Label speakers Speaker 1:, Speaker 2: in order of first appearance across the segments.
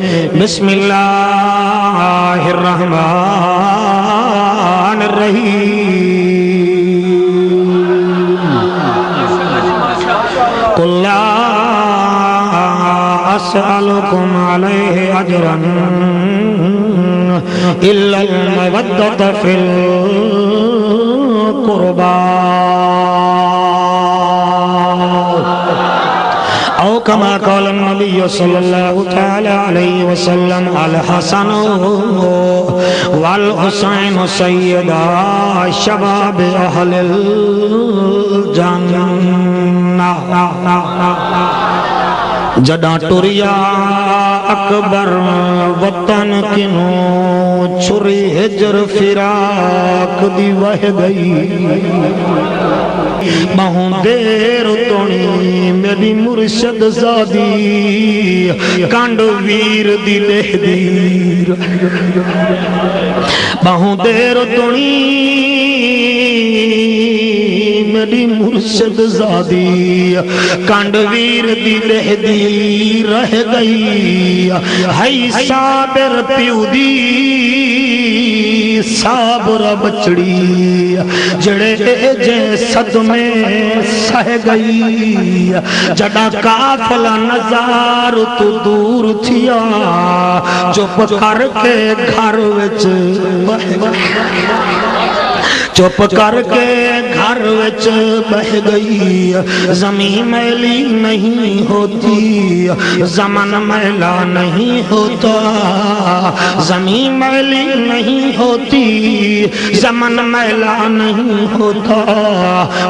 Speaker 1: بسم اللہ الرحمن الرحیم قل لا اسألكم علیہ اجرا الا المودۃ فی القربى او کما قال النبی صلی اللہ تعالی علیہ وسلم الحسن والحسین سیدا شباب اہل الجنہ جڑا ٹریا اکبر وطن کنوں چھری ہجر فراق دی وہ گئی بہوں دیر تونی میری مرشد زادی کانڈ ویر دی لہ دیر بہوں دیر تونی میری مرشد زادی کانڈ ویر دی لہ دی رہ گئی ہے صابر پیو دی صابر بچڑی جڑے جے صدمے سہ گئی جڑا قافلہ نظار تو دور تھیا چپ کر کے گھر وچ چپ کر کے گھر وچ بہ گئی زمین میلی نہیں ہوتی زمن میلا نہیں ہوتا زمین میلی نہیں ہوتی زمن میلا نہیں ہوتا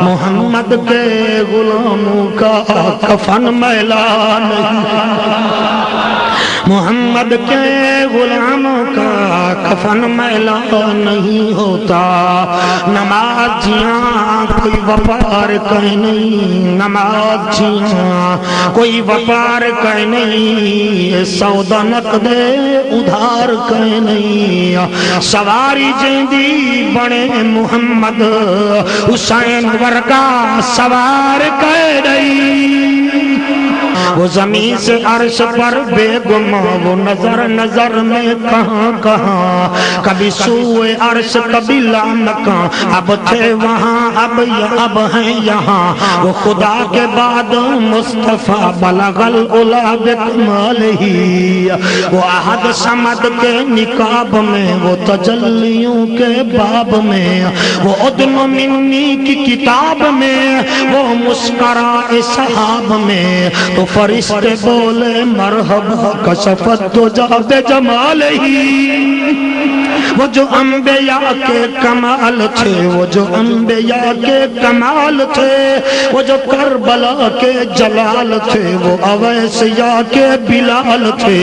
Speaker 1: محمد کے غلاموں کا کفن میلا نہیں محمد کے غلاموں کا کفن میلا نہیں ہوتا نمازیاں کوئی وپار کہیں نہیں نمازیاں کوئی وپار کہیں نہیں سودا نقد ادھار کہیں نہیں سواری جیندی بنے محمد حسین ورگا سوار کہیں نہیں وہ زمین سے عرش پر بے گما وہ نظر نظر میں کہاں کہاں کبھی سوئے عرش کبھی لامکاں اب تھے وہاں اب ہیں یہاں وہ خدا کے بعد مصطفیٰ بلغ العلا بکمالہی وہ احد صمد کے نقاب میں وہ تجلیوں کے باب میں وہ عدن منی کی کتاب میں وہ مسکراء صحاب میں تو فرشتے بولے مرحبا کشفت دجا بجمالہی وہ جو انبیاء کے کمال تھے وہ جو انبیاء کے کمال تھے وہ جو کربلا کے جلال تھے وہ اویسیہ کے بلال تھے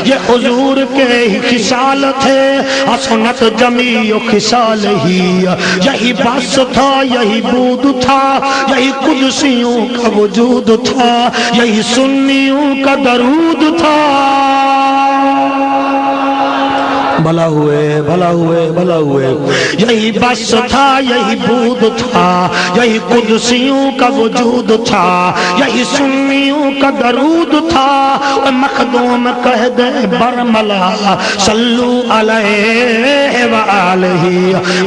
Speaker 1: یہ حضور کے ہی خصال تھے حسنت جمیع خصال ہی یہی بس تھا یہی بود تھا یہی قدسیوں کا وجود تھا یہی سنیوں کا درود تھا بھلا ہوئے بھلا ہوئے بھلا ہوئے یہی بس تھا یہی بود تھا یہی قدسیوں کا وجود تھا یہی سنیوں کا درود تھا مخدوم کہہ دے برملا صلو علیہ وآلہ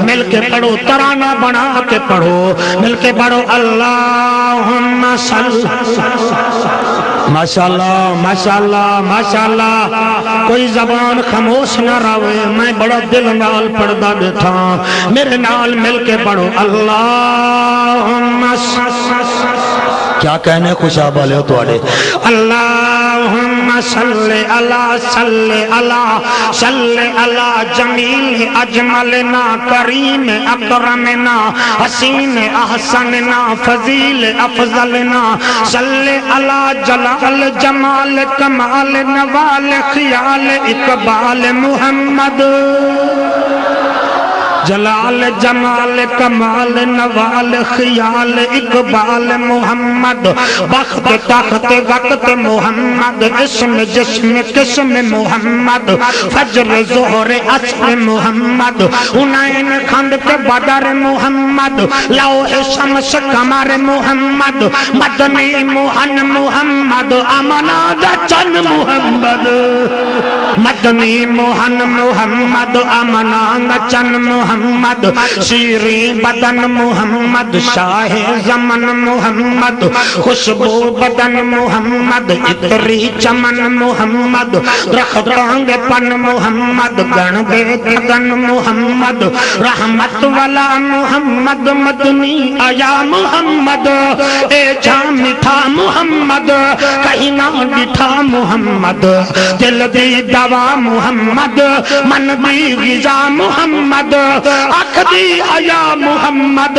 Speaker 1: مل کے پڑھو ترانہ بنا کے پڑھو مل کے پڑھو اللہم صلی ماشاءاللہ ماشاءاللہ ماشاءاللہ کوئی زبان خاموش نہ رہے میں بڑا دل نال پڑھدا بیٹھا میرے نال مل کے پڑھو اللہم کیا کہنے خوشاب والے ہو توڑے اللہم صلی اللہ جمیل اجملنا کریم اکرمنا حسین احسننا فضیل افضلنا صلی اللہ جلال جمال کمال نوال خیال اقبال محمد جلال جمال کمال نوال خیال اقبال محمد بخت تخت وقت محمد اسم جسم قسم محمد فجر ظہر عصر محمد حنین خندق بدر محمد لوح شمس قمر محمد مدنی موہن محمد امنا دا چن محمد مدنی موہن محمد امنا دا چن محمد شیریں بدن محمد شاہ زمن محمد خوشبو بدن محمد اتری چمن محمد رختانگ پن محمد گن بیتگن محمد رحمت والا محمد مدنی آیا محمد اے جان مٹھا محمد کہیں نہ بٹھا محمد دل دی دوا محمد من دی غذا محمد آنکھ دی آیا محمد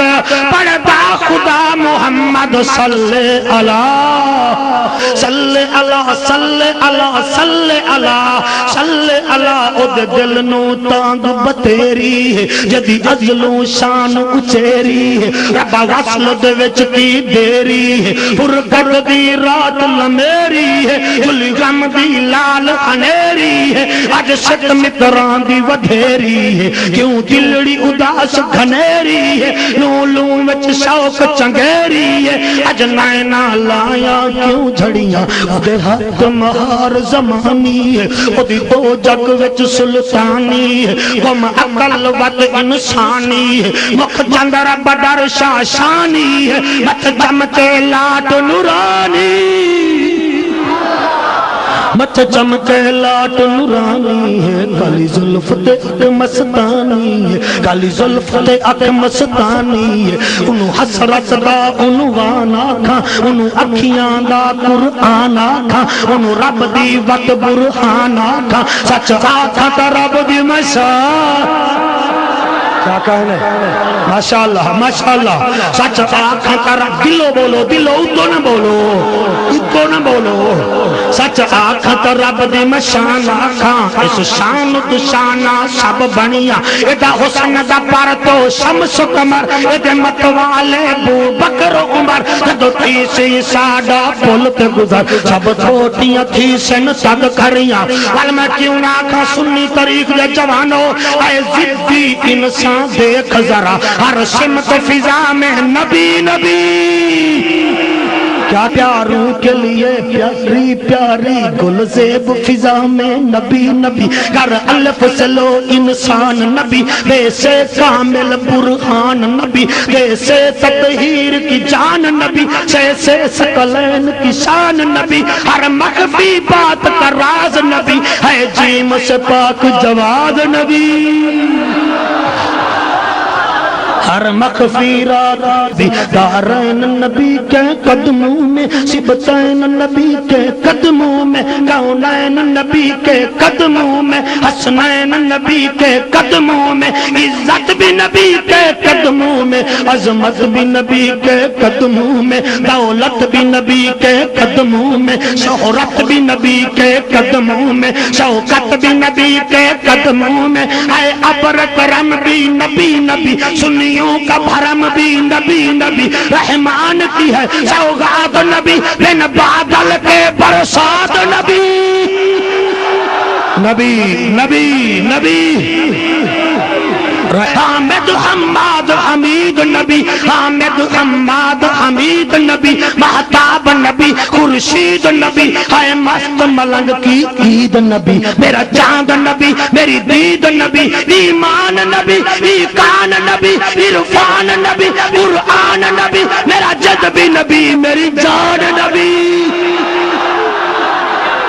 Speaker 1: پردہ خدا محمد صلی اللہ صلی اللہ صلی اللہ صلی اللہ صلی اللہ او دے دل نو تانگ بتیری جدی ازلوں شان اچیری ربا وصل دے وچ کی دیری پر گرد دی رات لمیری جلی غم دی لال انیری اج ست متران دی ودھیری کیوں دلڑی اداس گھنیری لوں لوں وچ شوق چنگیری اج نینا لایا کیوں جھڑیاں دے ہاتھ مہار زمانی او دی دو جگ وچ سلطانی غم عقل ود انسانی مکھ چندر بدر شاشانی مت چمکے لاٹ نورانی مت چمکے لاٹ نورانی ہے کالی زلف تے اک مستانی ہے کالی زلف تے اک مستانی ہے انہوں حسرت دا عنوان آکھاں انہوں اکھیاں دا قرآن آکھاں انہوں رب دی وقت برہان آکھاں سچ آکھاں تا رب دی مشاہ کیا کہنے ماشاءاللہ ماشاءاللہ سچ آنکھیں کر دلو بولو دلو اتو نہ بولو اتو نہ بولو سچ آنکھیں کر رب دی مشان آنکھاں اس شان تو شانہ سب بنیا ایڈا حسن دا پر تو شمس قمر ایڈے متوالے بو بکر عمر جدو تیسی ساڑا پولت گزر سب چھوٹیاں تیسن تگ کھریاں والمہ کیوں نہ آنکھاں سنی طریق دے جوانو اے زدی انسان دیکھ ذرا ہر سمت فضا میں نبی نبی کیا پیاروں کے لیے پیاری پیاری گل زیب فضا میں نبی نبی گر الف سے لو انسان نبی ویسے کامل برہان نبی ویسے تطہیر کی جان نبی جیسے سکلین کی شان نبی ہر مخفی بات کا راز نبی ہے جیم سے پاک جواد نبی ہر مخفی رات دارین نبی کے قدموں میں سبتین نبی کے قدموں میں کونین نبی کے قدموں میں حسنین نبی کے قدموں میں عزت بھی نبی کے قدموں میں عظمت بھی نبی کے قدموں میں دولت بھی نبی کے قدموں میں شہرت بھی نبی کے قدموں میں شوکت بھی نبی کے قدموں میں اے ابر کرم بھی نبی نبی سنیوں کا بھرم بھی نبی نبی رحمان کی ہے سوغات نبی بن بادل کے برسات نبی نبی نبی نبی حامد حماد حمید نبی حامد حماد حمید نبی محتاب نبی خورشید نبی ہے مست ملنگ کی عید نبی میرا چاند نبی میری دید نبی ایمان نبی ایقان نبی عرفان نبی قرآن نبی میرا جذب نبی میری جان نبی